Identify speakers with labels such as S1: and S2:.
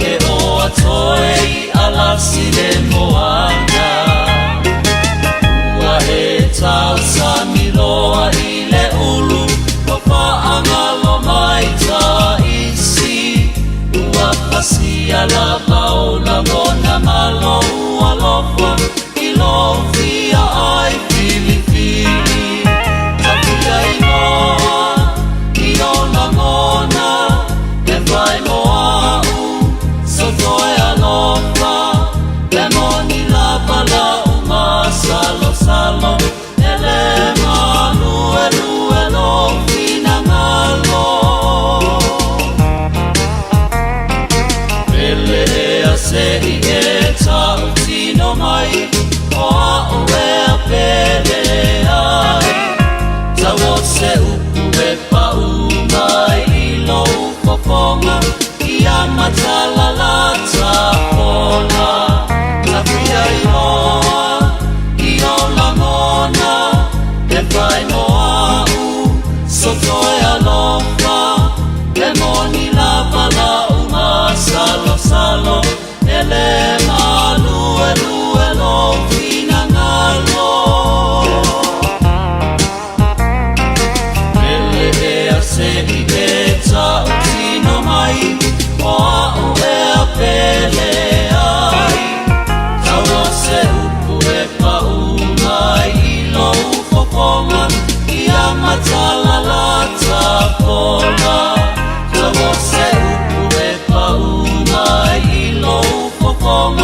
S1: e o atoe I ala sile moana Ua e tau sa miloa I le ulu O paangalo mai ta isi Ua pasia lava o la mona malo Ua lopo I lo fia ai fili fili Tapia I noa I o la mona E vai moa u So toi alofa E moni lava la uma salo salo Ele malu elu elo fina malo Pele e a se I e tau tino mai O a o e a pele ai Tau o se upu e pa umai I lo upoponga I a matala la ta pona Tapia I loa I o la mona E vai moa u So toi alofa E moni lava la uma salo salo Ele malu elu elo fina ngalo Ele e a se I e tau tino mai O a o e a pele ai Tau o se upu e pa umai I lo upoponga I a matala la ta pona Tau o se upu e pa umai I lo upoponga